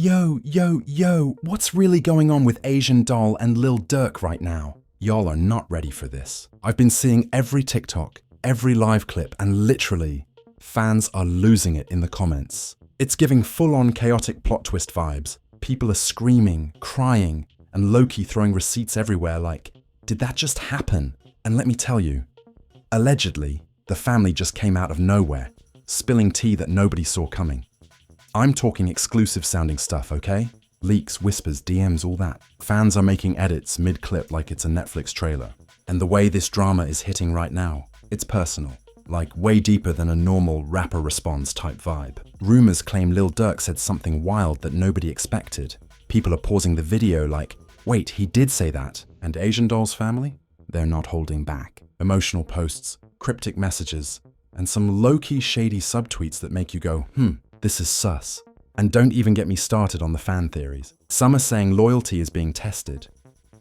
Yo, what's really going on with Asian Doll and Lil Durk right now? Y'all are not ready for this. I've been seeing every TikTok, every live clip, and literally, fans are losing it in the comments. It's giving full-on chaotic plot twist vibes. People are screaming, crying, and low-key throwing receipts everywhere like, did that just happen? And let me tell you, allegedly, the family just came out of nowhere, spilling tea that nobody saw coming. I'm talking exclusive sounding stuff, okay? Leaks, whispers, DMs, all that. Fans are making edits mid-clip like it's a Netflix trailer. And the way this drama is hitting right now, it's personal. Like way deeper than a normal rapper response type vibe. Rumors claim Lil Durk said something wild that nobody expected. People are pausing the video like, wait, he did say that. And Asian Doll's family? They're not holding back. Emotional posts, cryptic messages, and some low-key shady subtweets that make you go, this is sus. And don't even get me started on the fan theories. Some are saying loyalty is being tested.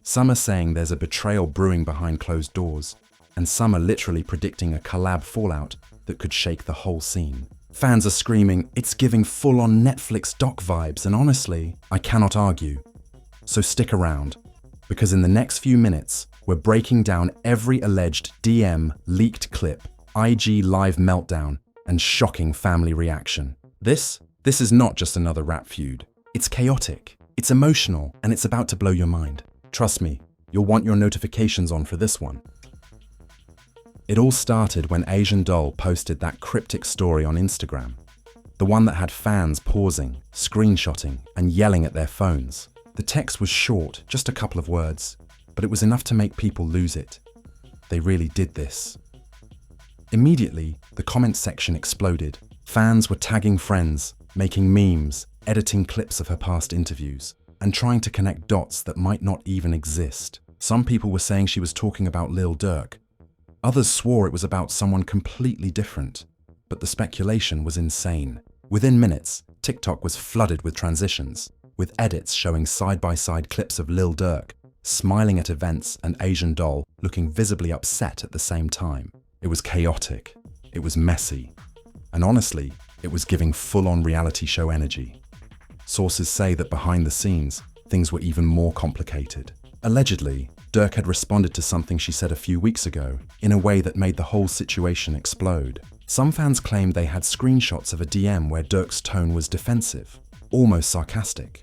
Some are saying there's a betrayal brewing behind closed doors. And some are literally predicting a collab fallout that could shake the whole scene. Fans are screaming, it's giving full-on Netflix doc vibes, and honestly, I cannot argue. So stick around, because in the next few minutes, we're breaking down every alleged DM, leaked clip, IG live meltdown, and shocking family reaction. This is not just another rap feud. It's chaotic, it's emotional, and it's about to blow your mind. Trust me, you'll want your notifications on for this one. It all started when Asian Doll posted that cryptic story on Instagram. The one that had fans pausing, screenshotting, and yelling at their phones. The text was short, just a couple of words, but it was enough to make people lose it. They really did this. Immediately, the comment section exploded. Fans were tagging friends, making memes, editing clips of her past interviews, and trying to connect dots that might not even exist. Some people were saying she was talking about Lil Durk. Others swore it was about someone completely different. But the speculation was insane. Within minutes, TikTok was flooded with transitions, with edits showing side-by-side clips of Lil Durk, smiling at events, and Asian Doll looking visibly upset at the same time. It was chaotic. It was messy. And honestly, it was giving full-on reality show energy. Sources say that behind the scenes, things were even more complicated. Allegedly, Durk had responded to something she said a few weeks ago in a way that made the whole situation explode. Some fans claimed they had screenshots of a DM where Durk's tone was defensive, almost sarcastic.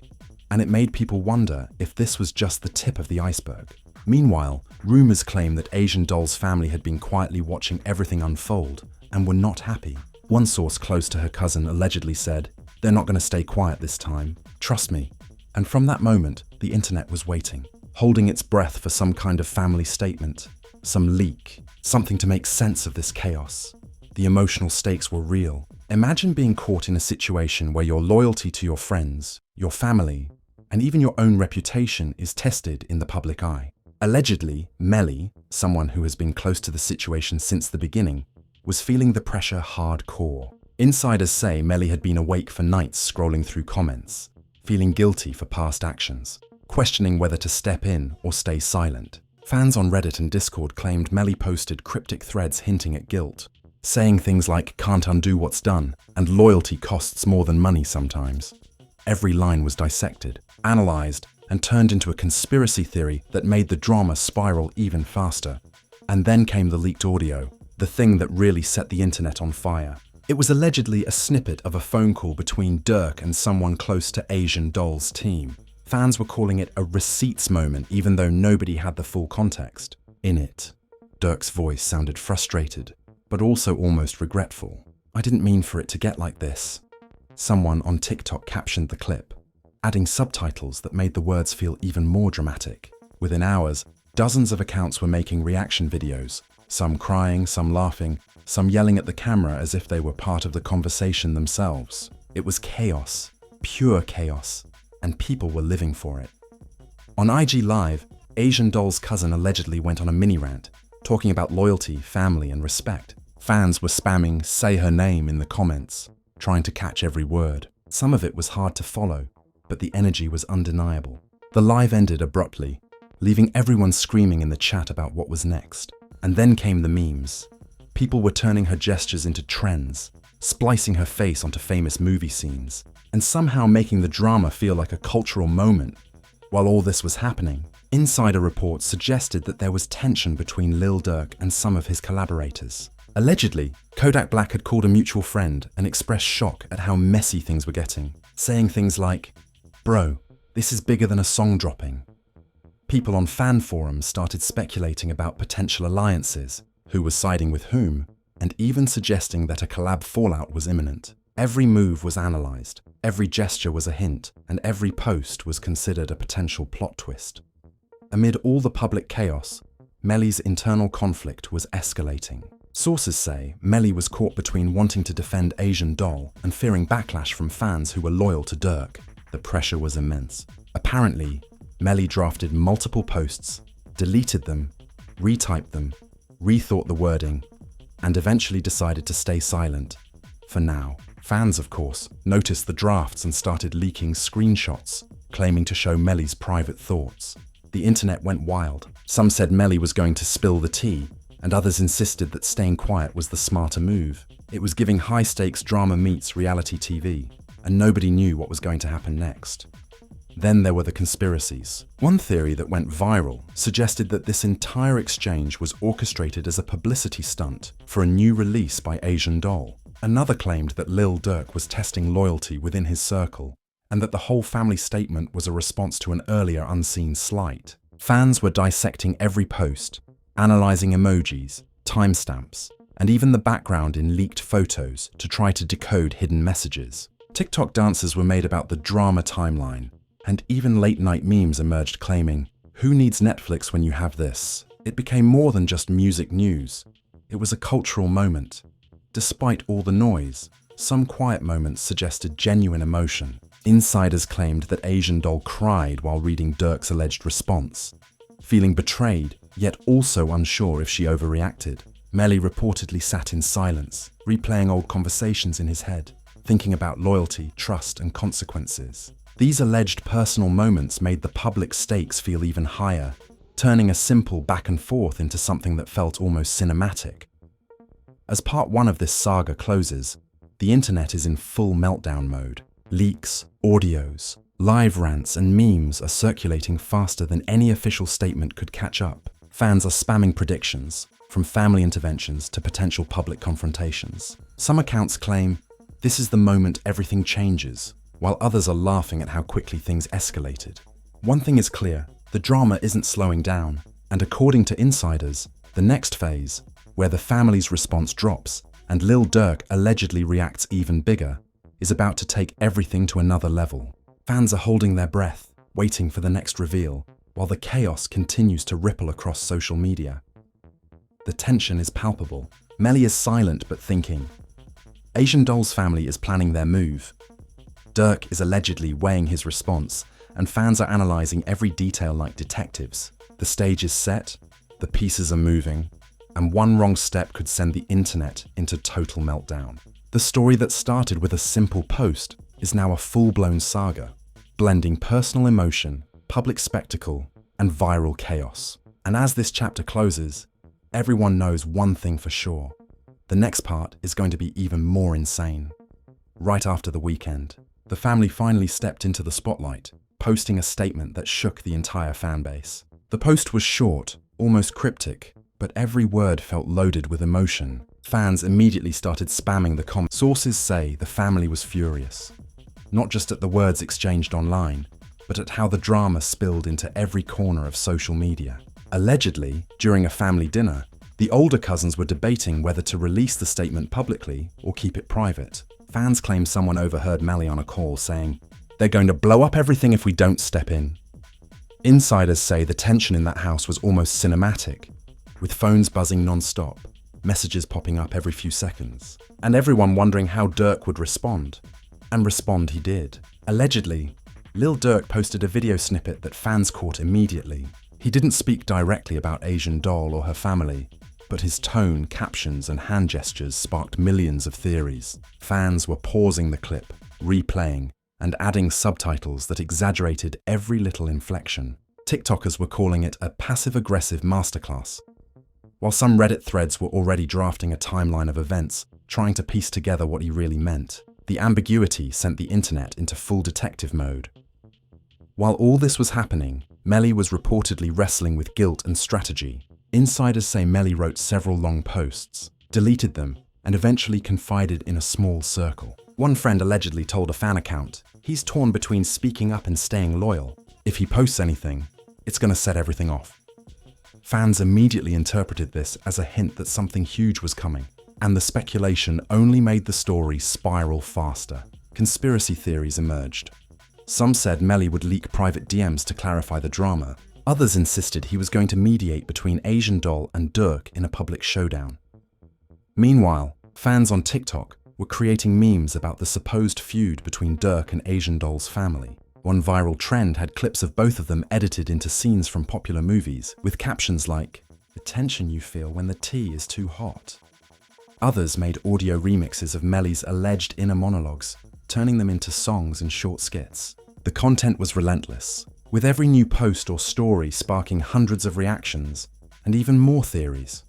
And it made people wonder if this was just the tip of the iceberg. Meanwhile, rumors claim that Asian Doll's family had been quietly watching everything unfold and were not happy. One source close to her cousin allegedly said, "They're not going to stay quiet this time. Trust me." And from that moment, the internet was waiting, holding its breath for some kind of family statement, some leak, something to make sense of this chaos. The emotional stakes were real. Imagine being caught in a situation where your loyalty to your friends, your family, and even your own reputation is tested in the public eye. Allegedly, Melly, someone who has been close to the situation since the beginning, was feeling the pressure hardcore. Insiders say Melly had been awake for nights scrolling through comments, feeling guilty for past actions, questioning whether to step in or stay silent. Fans on Reddit and Discord claimed Melly posted cryptic threads hinting at guilt, saying things like "can't undo what's done" and "loyalty costs more than money sometimes." Every line was dissected, analyzed, and turned into a conspiracy theory that made the drama spiral even faster. And then came the leaked audio, the thing that really set the internet on fire. It was allegedly a snippet of a phone call between Durk and someone close to Asian Doll's team. Fans were calling it a receipts moment even though nobody had the full context. In it, Durk's voice sounded frustrated, but also almost regretful. "I didn't mean for it to get like this." Someone on TikTok captioned the clip, adding subtitles that made the words feel even more dramatic. Within hours, dozens of accounts were making reaction videos, some crying, some laughing, some yelling at the camera as if they were part of the conversation themselves. It was chaos, pure chaos, and people were living for it. On IG Live, Asian Doll's cousin allegedly went on a mini rant, talking about loyalty, family, and respect. Fans were spamming "say her name" in the comments, trying to catch every word. Some of it was hard to follow, but the energy was undeniable. The live ended abruptly, leaving everyone screaming in the chat about what was next. And then came the memes. People were turning her gestures into trends, splicing her face onto famous movie scenes, and somehow making the drama feel like a cultural moment. While all this was happening, insider reports suggested that there was tension between Lil Durk and some of his collaborators. Allegedly, Kodak Black had called a mutual friend and expressed shock at how messy things were getting, saying things like, "Bro, this is bigger than a song dropping." People on fan forums started speculating about potential alliances, who was siding with whom, and even suggesting that a collab fallout was imminent. Every move was analysed, every gesture was a hint, and every post was considered a potential plot twist. Amid all the public chaos, Melly's internal conflict was escalating. Sources say Melly was caught between wanting to defend Asian Doll and fearing backlash from fans who were loyal to Durk. The pressure was immense. Apparently, Melly drafted multiple posts, deleted them, retyped them, rethought the wording, and eventually decided to stay silent, for now. Fans, of course, noticed the drafts and started leaking screenshots, claiming to show Melly's private thoughts. The internet went wild. Some said Melly was going to spill the tea, and others insisted that staying quiet was the smarter move. It was giving high-stakes drama meets reality TV, and nobody knew what was going to happen next. Then there were the conspiracies. One theory that went viral suggested that this entire exchange was orchestrated as a publicity stunt for a new release by Asian Doll. Another claimed that Lil Durk was testing loyalty within his circle, and that the whole family statement was a response to an earlier unseen slight. Fans were dissecting every post, analysing emojis, timestamps, and even the background in leaked photos to try to decode hidden messages. TikTok dances were made about the drama timeline, and even late-night memes emerged claiming, "Who needs Netflix when you have this?" It became more than just music news. It was a cultural moment. Despite all the noise, some quiet moments suggested genuine emotion. Insiders claimed that Asian Doll cried while reading Durk's alleged response, feeling betrayed, yet also unsure if she overreacted. Melly reportedly sat in silence, replaying old conversations in his head, thinking about loyalty, trust, and consequences. These alleged personal moments made the public stakes feel even higher, turning a simple back and forth into something that felt almost cinematic. As part one of this saga closes, the internet is in full meltdown mode. Leaks, audios, live rants, and memes are circulating faster than any official statement could catch up. Fans are spamming predictions, from family interventions to potential public confrontations. Some accounts claim, "This is the moment everything changes," while others are laughing at how quickly things escalated. One thing is clear, the drama isn't slowing down, and according to insiders, the next phase, where the family's response drops and Lil Durk allegedly reacts even bigger, is about to take everything to another level. Fans are holding their breath, waiting for the next reveal, while the chaos continues to ripple across social media. The tension is palpable. Melly is silent but thinking. Asian Doll's family is planning their move. Durk is allegedly weighing his response, and fans are analysing every detail like detectives. The stage is set, the pieces are moving, and one wrong step could send the internet into total meltdown. The story that started with a simple post is now a full-blown saga, blending personal emotion, public spectacle, and viral chaos. And as this chapter closes, everyone knows one thing for sure. The next part is going to be even more insane. Right after the weekend, the family finally stepped into the spotlight, posting a statement that shook the entire fanbase. The post was short, almost cryptic, but every word felt loaded with emotion. Fans immediately started spamming the comments. Sources say the family was furious, not just at the words exchanged online, but at how the drama spilled into every corner of social media. Allegedly, during a family dinner, the older cousins were debating whether to release the statement publicly or keep it private. Fans claim someone overheard Melly on a call saying, "They're going to blow up everything if we don't step in." Insiders say the tension in that house was almost cinematic, with phones buzzing non-stop, messages popping up every few seconds, and everyone wondering how Durk would respond. And respond he did. Allegedly, Lil Durk posted a video snippet that fans caught immediately. He didn't speak directly about Asian Doll or her family, but his tone, captions, and hand gestures sparked millions of theories. Fans were pausing the clip, replaying, and adding subtitles that exaggerated every little inflection. TikTokers were calling it a passive-aggressive masterclass. While some Reddit threads were already drafting a timeline of events, trying to piece together what he really meant. The ambiguity sent the internet into full detective mode. While all this was happening, Melly was reportedly wrestling with guilt and strategy. Insiders say Melly wrote several long posts, deleted them, and eventually confided in a small circle. One friend allegedly told a fan account, "He's torn between speaking up and staying loyal. If he posts anything, it's going to set everything off." Fans immediately interpreted this as a hint that something huge was coming, and the speculation only made the story spiral faster. Conspiracy theories emerged. Some said Melly would leak private DMs to clarify the drama. Others insisted he was going to mediate between Asian Doll and Durk in a public showdown. Meanwhile, fans on TikTok were creating memes about the supposed feud between Durk and Asian Doll's family. One viral trend had clips of both of them edited into scenes from popular movies, with captions like, "The tension you feel when the tea is too hot." Others made audio remixes of Melly's alleged inner monologues, turning them into songs and short skits. The content was relentless, with every new post or story sparking hundreds of reactions and even more theories.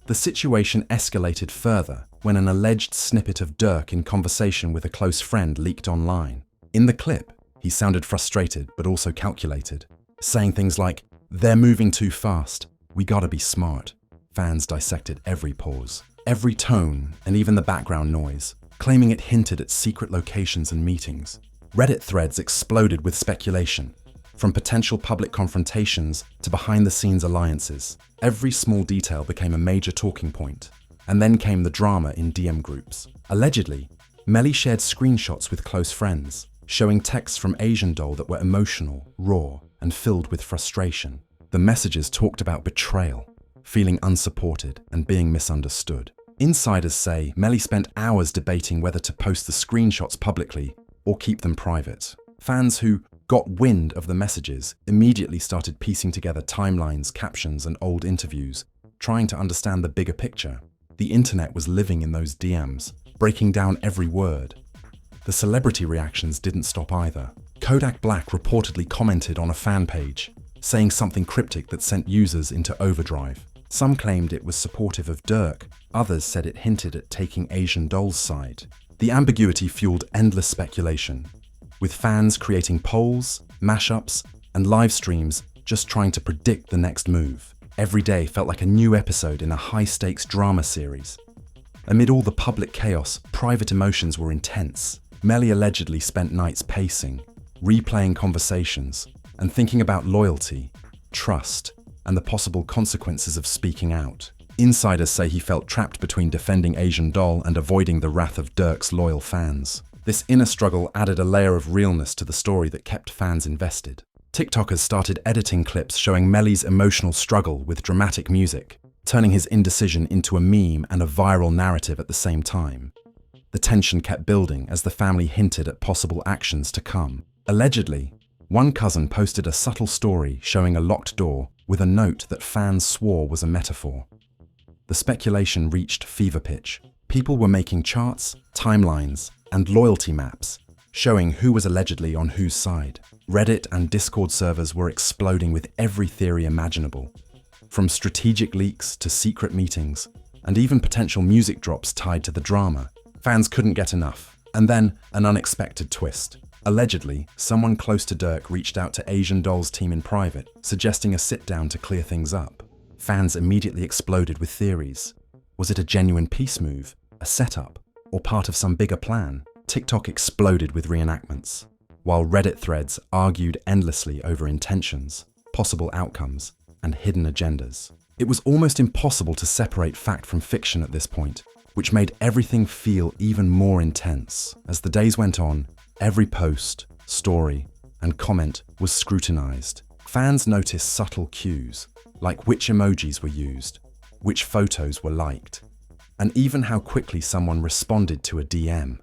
The situation escalated further when an alleged snippet of Durk in conversation with a close friend leaked online. In the clip, he sounded frustrated but also calculated, saying things like, "They're moving too fast, we gotta be smart." Fans dissected every pause, every tone, and even the background noise, claiming it hinted at secret locations and meetings. Reddit threads exploded with speculation, from potential public confrontations to behind-the-scenes alliances. Every small detail became a major talking point. And then came the drama in DM groups. Allegedly, Melly shared screenshots with close friends, showing texts from Asian Doll that were emotional, raw, and filled with frustration. The messages talked about betrayal, feeling unsupported, and being misunderstood. Insiders say Melly spent hours debating whether to post the screenshots publicly or keep them private. Fans who got wind of the messages immediately started piecing together timelines, captions, and old interviews, trying to understand the bigger picture. The internet was living in those DMs, breaking down every word. The celebrity reactions didn't stop either. Kodak Black reportedly commented on a fan page, saying something cryptic that sent users into overdrive. Some claimed it was supportive of Durk, others said it hinted at taking Asian Doll's side. The ambiguity fueled endless speculation, with fans creating polls, mashups, and live streams just trying to predict the next move. Every day felt like a new episode in a high-stakes drama series. Amid all the public chaos, private emotions were intense. Melly allegedly spent nights pacing, replaying conversations, and thinking about loyalty, trust, and the possible consequences of speaking out. Insiders say he felt trapped between defending Asian Doll and avoiding the wrath of Durk's loyal fans. This inner struggle added a layer of realness to the story that kept fans invested. TikTokers started editing clips showing Melly's emotional struggle with dramatic music, turning his indecision into a meme and a viral narrative at the same time. The tension kept building as the family hinted at possible actions to come. Allegedly, one cousin posted a subtle story showing a locked door with a note that fans swore was a metaphor. The speculation reached fever pitch. People were making charts, timelines, and loyalty maps, showing who was allegedly on whose side. Reddit and Discord servers were exploding with every theory imaginable, from strategic leaks to secret meetings, and even potential music drops tied to the drama. Fans couldn't get enough. And then, an unexpected twist. Allegedly, someone close to Durk reached out to Asian Doll's team in private, suggesting a sit-down to clear things up. Fans immediately exploded with theories. Was it a genuine peace move, a setup, or part of some bigger plan? TikTok exploded with reenactments, while Reddit threads argued endlessly over intentions, possible outcomes, and hidden agendas. It was almost impossible to separate fact from fiction at this point, which made everything feel even more intense. As the days went on, every post, story, and comment was scrutinized. Fans noticed subtle cues, like which emojis were used, which photos were liked, and even how quickly someone responded to a DM.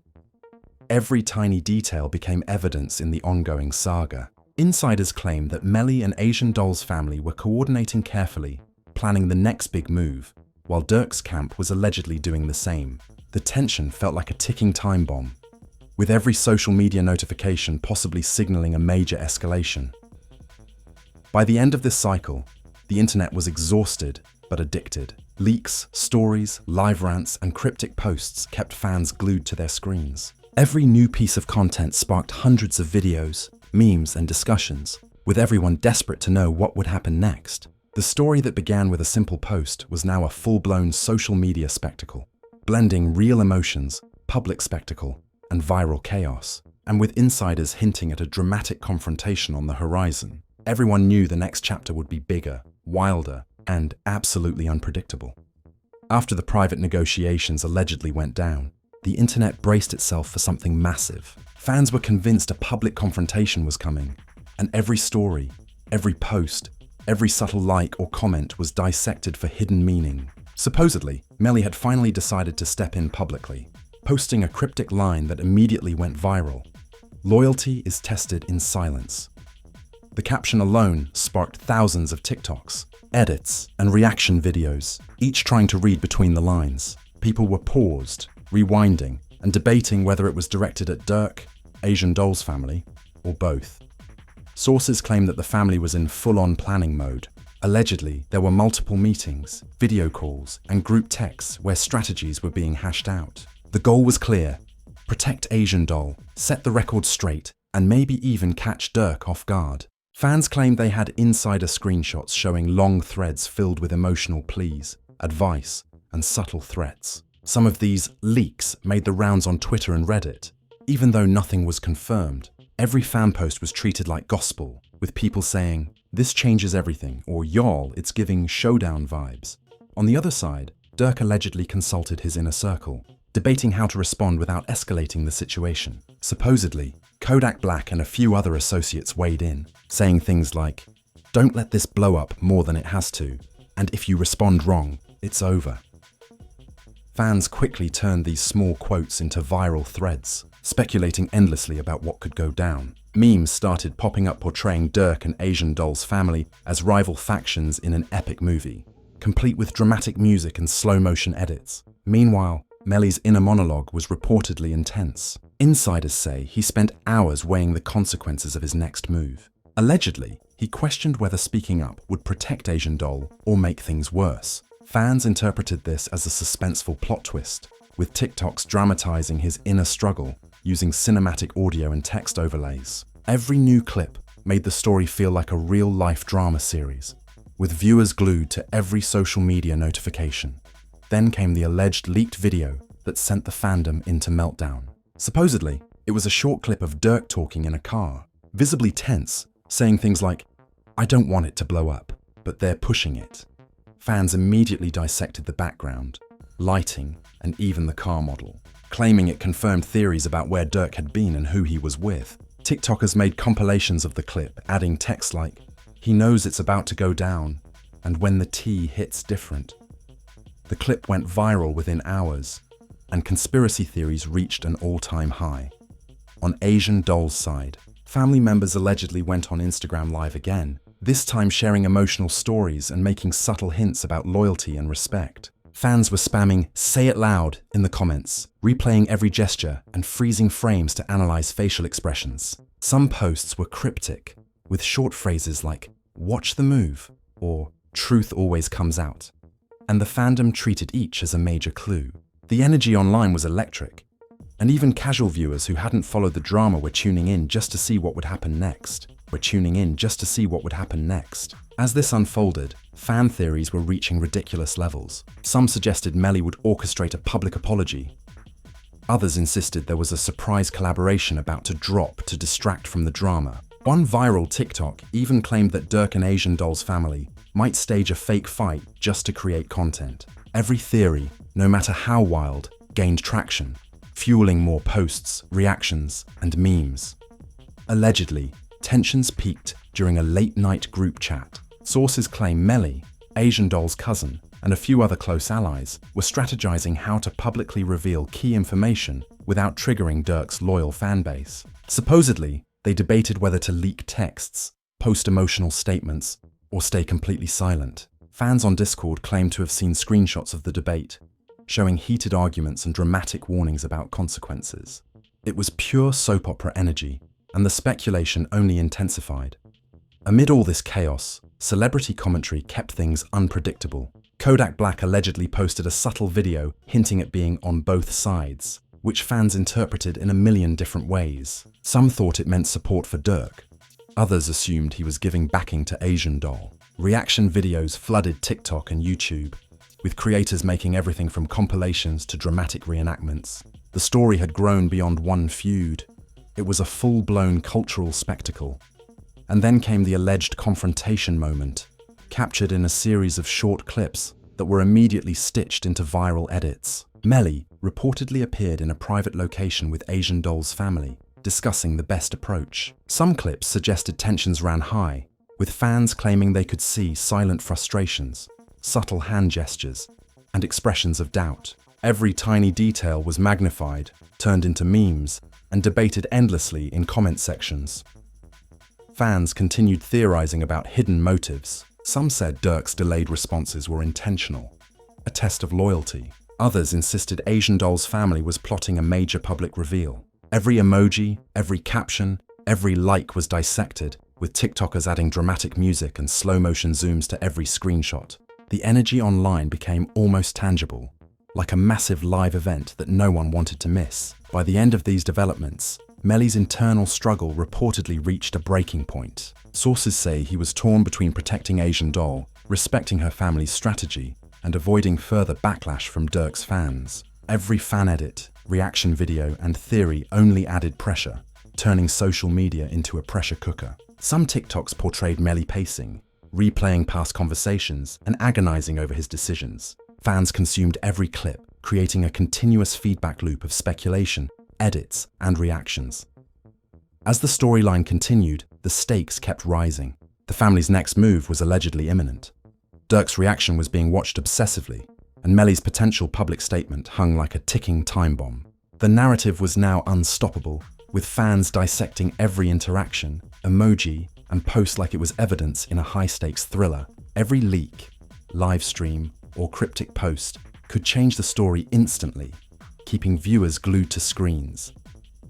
Every tiny detail became evidence in the ongoing saga. Insiders claim that Melly and Asian Doll's family were coordinating carefully, planning the next big move, while Durk's camp was allegedly doing the same. The tension felt like a ticking time bomb, with every social media notification possibly signaling a major escalation. By the end of this cycle, the internet was exhausted but addicted. Leaks, stories, live rants, and cryptic posts kept fans glued to their screens. Every new piece of content sparked hundreds of videos, memes, and discussions, with everyone desperate to know what would happen next. The story that began with a simple post was now a full-blown social media spectacle, blending real emotions, public spectacle, and viral chaos. And with insiders hinting at a dramatic confrontation on the horizon, everyone knew the next chapter would be bigger, wilder, and absolutely unpredictable. After the private negotiations allegedly went down, the internet braced itself for something massive. Fans were convinced a public confrontation was coming, and every story, every post, every subtle like or comment was dissected for hidden meaning. Supposedly, Melly had finally decided to step in publicly, posting a cryptic line that immediately went viral. "Loyalty is tested in silence." The caption alone sparked thousands of TikToks, edits, and reaction videos, each trying to read between the lines. People were paused, rewinding, and debating whether it was directed at Durk, Asian Doll's family, or both. Sources claim that the family was in full-on planning mode. Allegedly, there were multiple meetings, video calls, and group texts where strategies were being hashed out. The goal was clear: protect Asian Doll, set the record straight, and maybe even catch Durk off guard. Fans claimed they had insider screenshots showing long threads filled with emotional pleas, advice, and subtle threats. Some of these leaks made the rounds on Twitter and Reddit. Even though nothing was confirmed, every fan post was treated like gospel, with people saying, "This changes everything," or "Y'all, it's giving showdown vibes." On the other side, Durk allegedly consulted his inner circle, debating how to respond without escalating the situation. Supposedly, Kodak Black and a few other associates weighed in, saying things like, "Don't let this blow up more than it has to, and if you respond wrong, it's over." Fans quickly turned these small quotes into viral threads, speculating endlessly about what could go down. Memes started popping up portraying Durk and Asian Doll's family as rival factions in an epic movie, complete with dramatic music and slow-motion edits. Meanwhile, Melly's inner monologue was reportedly intense. Insiders say he spent hours weighing the consequences of his next move. Allegedly, he questioned whether speaking up would protect Asian Doll or make things worse. Fans interpreted this as a suspenseful plot twist, with TikToks dramatizing his inner struggle using cinematic audio and text overlays. Every new clip made the story feel like a real-life drama series, with viewers glued to every social media notification. Then came the alleged leaked video that sent the fandom into meltdown. Supposedly, it was a short clip of Durk talking in a car, visibly tense, saying things like, "I don't want it to blow up, but they're pushing it." Fans immediately dissected the background, lighting, and even the car model, claiming it confirmed theories about where Durk had been and who he was with. TikTokers made compilations of the clip, adding text like, "He knows it's about to go down, and when the tea hits different." The clip went viral within hours, and conspiracy theories reached an all-time high. On Asian Doll's side, family members allegedly went on Instagram Live again, this time sharing emotional stories and making subtle hints about loyalty and respect. Fans were spamming "say it loud" in the comments, replaying every gesture and freezing frames to analyze facial expressions. Some posts were cryptic, with short phrases like "watch the move" or "truth always comes out." And the fandom treated each as a major clue. The energy online was electric, and even casual viewers who hadn't followed the drama were tuning in just to see what would happen next. As this unfolded, fan theories were reaching ridiculous levels. Some suggested Melly would orchestrate a public apology. Others insisted there was a surprise collaboration about to drop to distract from the drama. One viral TikTok even claimed that Durk and Asian Doll's family might stage a fake fight just to create content. Every theory, no matter how wild, gained traction, fueling more posts, reactions, and memes. Allegedly, tensions peaked during a late-night group chat. Sources claim Melly, Asian Doll's cousin, and a few other close allies were strategizing how to publicly reveal key information without triggering Durk's loyal fanbase. Supposedly, they debated whether to leak texts, post emotional statements, or stay completely silent. Fans on Discord claimed to have seen screenshots of the debate, showing heated arguments and dramatic warnings about consequences. It was pure soap opera energy, and the speculation only intensified. Amid all this chaos, celebrity commentary kept things unpredictable. Kodak Black allegedly posted a subtle video hinting at being on both sides, which fans interpreted in a million different ways. Some thought it meant support for Durk. Others assumed he was giving backing to Asian Doll. Reaction videos flooded TikTok and YouTube, with creators making everything from compilations to dramatic reenactments. The story had grown beyond one feud. It was a full-blown cultural spectacle. And then came the alleged confrontation moment, captured in a series of short clips that were immediately stitched into viral edits. Melly reportedly appeared in a private location with Asian Doll's family, discussing the best approach. Some clips suggested tensions ran high, with fans claiming they could see silent frustrations, subtle hand gestures, and expressions of doubt. Every tiny detail was magnified, turned into memes, and debated endlessly in comment sections. Fans continued theorizing about hidden motives. Some said Durk's delayed responses were intentional, a test of loyalty. Others insisted Asian Doll's family was plotting a major public reveal. Every emoji, every caption, every like was dissected, with TikTokers adding dramatic music and slow-motion zooms to every screenshot. The energy online became almost tangible, like a massive live event that no one wanted to miss. By the end of these developments, Melly's internal struggle reportedly reached a breaking point. Sources say he was torn between protecting Asian Doll, respecting her family's strategy, and avoiding further backlash from Durk's fans. Every fan edit, reaction video, and theory only added pressure, turning social media into a pressure cooker. Some TikToks portrayed Melly pacing, replaying past conversations, and agonizing over his decisions. Fans consumed every clip, creating a continuous feedback loop of speculation, edits, and reactions. As the storyline continued, the stakes kept rising. The family's next move was allegedly imminent. Durk's reaction was being watched obsessively, and Melly's potential public statement hung like a ticking time bomb. The narrative was now unstoppable, with fans dissecting every interaction, emoji, and post like it was evidence in a high-stakes thriller. Every leak, live stream, or cryptic post could change the story instantly, keeping viewers glued to screens.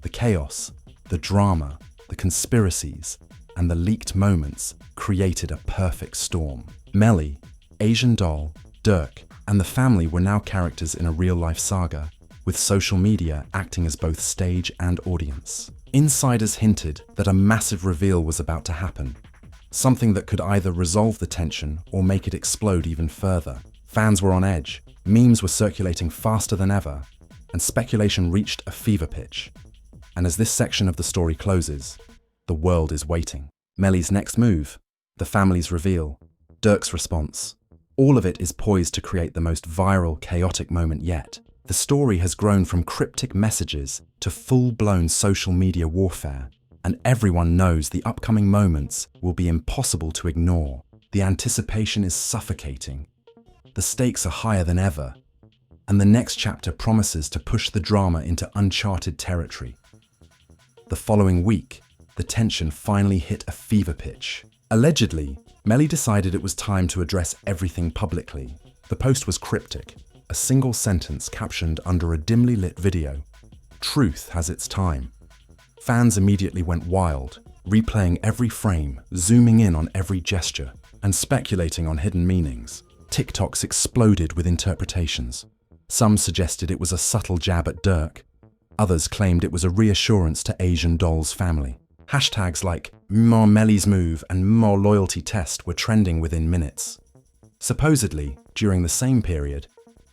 The chaos, the drama, the conspiracies, and the leaked moments created a perfect storm. Melly, Asian Doll, Durk, and the family were now characters in a real-life saga, with social media acting as both stage and audience. Insiders hinted that a massive reveal was about to happen, something that could either resolve the tension or make it explode even further. Fans were on edge, memes were circulating faster than ever, and speculation reached a fever pitch. And as this section of the story closes, the world is waiting. Melly's next move, the family's reveal, Durk's response, all of it is poised to create the most viral, chaotic moment yet. The story has grown from cryptic messages to full-blown social media warfare, and everyone knows the upcoming moments will be impossible to ignore. The anticipation is suffocating. The stakes are higher than ever, and the next chapter promises to push the drama into uncharted territory. The following week, the tension finally hit a fever pitch. Allegedly, Melly decided it was time to address everything publicly. The post was cryptic, a single sentence captioned under a dimly lit video. Truth has its time. Fans immediately went wild, replaying every frame, zooming in on every gesture, and speculating on hidden meanings. TikToks exploded with interpretations. Some suggested it was a subtle jab at Durk. Others claimed it was a reassurance to Asian Doll's family. Hashtags like "more Melly's move" and "more loyalty test" were trending within minutes. Supposedly, during the same period,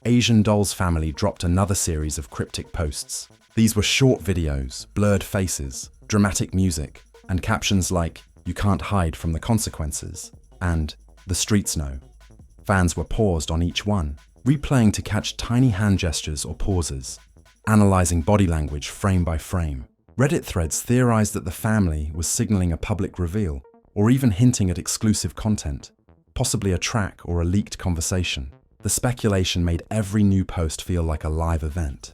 Asian Doll's family dropped another series of cryptic posts. These were short videos, blurred faces, dramatic music, and captions like "you can't hide from the consequences" and "the streets know." Fans were paused on each one, replaying to catch tiny hand gestures or pauses, analyzing body language frame by frame. Reddit threads theorized that the family was signaling a public reveal, or even hinting at exclusive content, possibly a track or a leaked conversation. The speculation made every new post feel like a live event.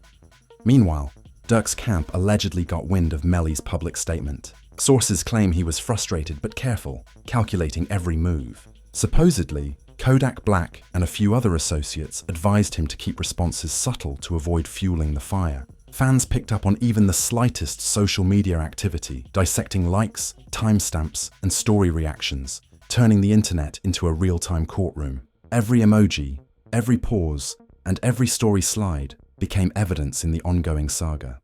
Meanwhile, Durk's camp allegedly got wind of Melly's public statement. Sources claim he was frustrated but careful, calculating every move. Supposedly, Kodak Black and a few other associates advised him to keep responses subtle to avoid fueling the fire. Fans picked up on even the slightest social media activity, dissecting likes, timestamps, and story reactions, turning the internet into a real-time courtroom. Every emoji, Every pause and every story slide became evidence in the ongoing saga.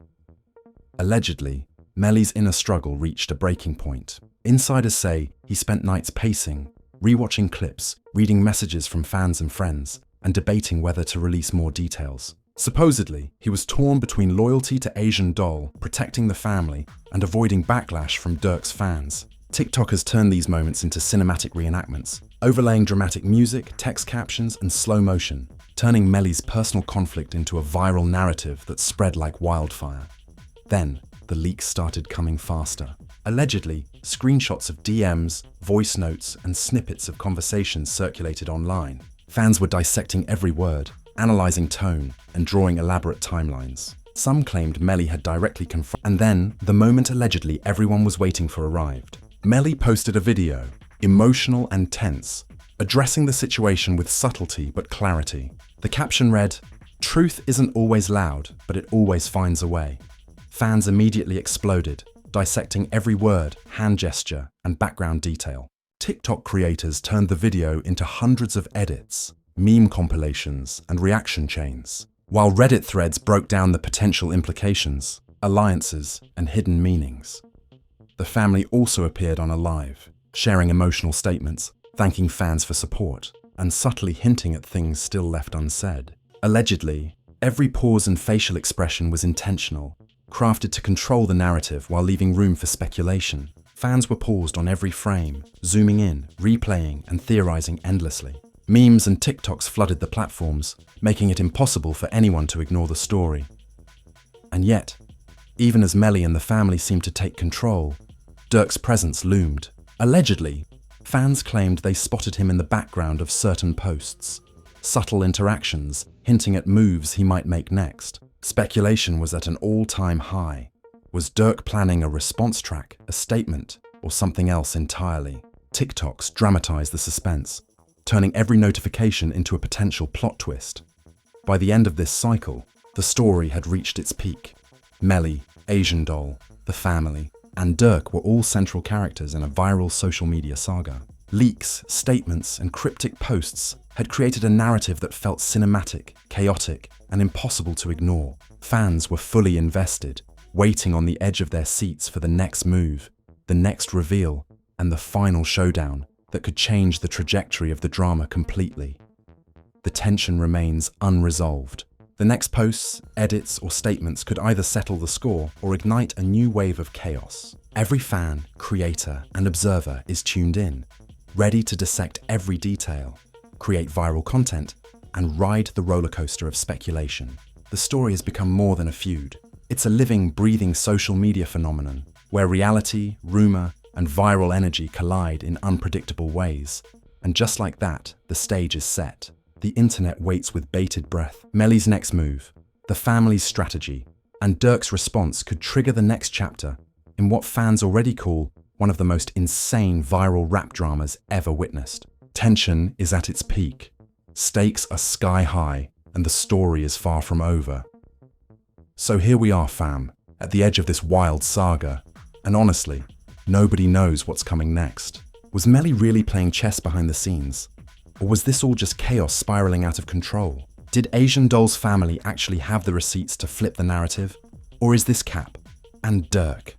Allegedly, Melly's inner struggle reached a breaking point. Insiders say he spent nights pacing, rewatching clips, reading messages from fans and friends, and debating whether to release more details. Supposedly, he was torn between loyalty to Asian Doll, protecting the family, and avoiding backlash from Durk's fans. TikTok has turned these moments into cinematic reenactments, overlaying dramatic music, text captions, and slow motion, turning Melly's personal conflict into a viral narrative that spread like wildfire. Then, the leaks started coming faster. Allegedly, screenshots of DMs, voice notes, and snippets of conversations circulated online. Fans were dissecting every word, analyzing tone, and drawing elaborate timelines. Some claimed Melly had directly confronted, and then, the moment allegedly everyone was waiting for arrived. Melly posted a video, emotional and tense, addressing the situation with subtlety but clarity. The caption read, "Truth isn't always loud, but it always finds a way." Fans immediately exploded, dissecting every word, hand gesture, and background detail. TikTok creators turned the video into hundreds of edits, meme compilations, and reaction chains, while Reddit threads broke down the potential implications, alliances, and hidden meanings. The family also appeared on a live, sharing emotional statements, thanking fans for support, and subtly hinting at things still left unsaid. Allegedly, every pause and facial expression was intentional, crafted to control the narrative while leaving room for speculation. Fans were paused on every frame, zooming in, replaying, and theorizing endlessly. Memes and TikToks flooded the platforms, making it impossible for anyone to ignore the story. And yet, even as Melly and the family seemed to take control, Durk's presence loomed. Allegedly, fans claimed they spotted him in the background of certain posts, subtle interactions hinting at moves he might make next. Speculation was at an all-time high. Was Durk planning a response track, a statement, or something else entirely? TikToks dramatized the suspense, turning every notification into a potential plot twist. By the end of this cycle, the story had reached its peak. Melly, Asian Doll, the family, and Durk were all central characters in a viral social media saga. Leaks, statements, and cryptic posts had created a narrative that felt cinematic, chaotic, and impossible to ignore. Fans were fully invested, waiting on the edge of their seats for the next move, the next reveal, and the final showdown that could change the trajectory of the drama completely. The tension remains unresolved. The next posts, edits, or statements could either settle the score or ignite a new wave of chaos. Every fan, creator, and observer is tuned in, ready to dissect every detail, create viral content, and ride the rollercoaster of speculation. The story has become more than a feud. It's a living, breathing social media phenomenon where reality, rumor, and viral energy collide in unpredictable ways. And just like that, the stage is set. The internet waits with bated breath. Melly's next move, the family's strategy, and Durk's response could trigger the next chapter in what fans already call one of the most insane viral rap dramas ever witnessed. Tension is at its peak. Stakes are sky high, and the story is far from over. So here we are, fam, at the edge of this wild saga, and honestly, nobody knows what's coming next. Was Melly really playing chess behind the scenes? Or was this all just chaos spiraling out of control? Did Asian Doll's family actually have the receipts to flip the narrative? Or is this Cap and Durk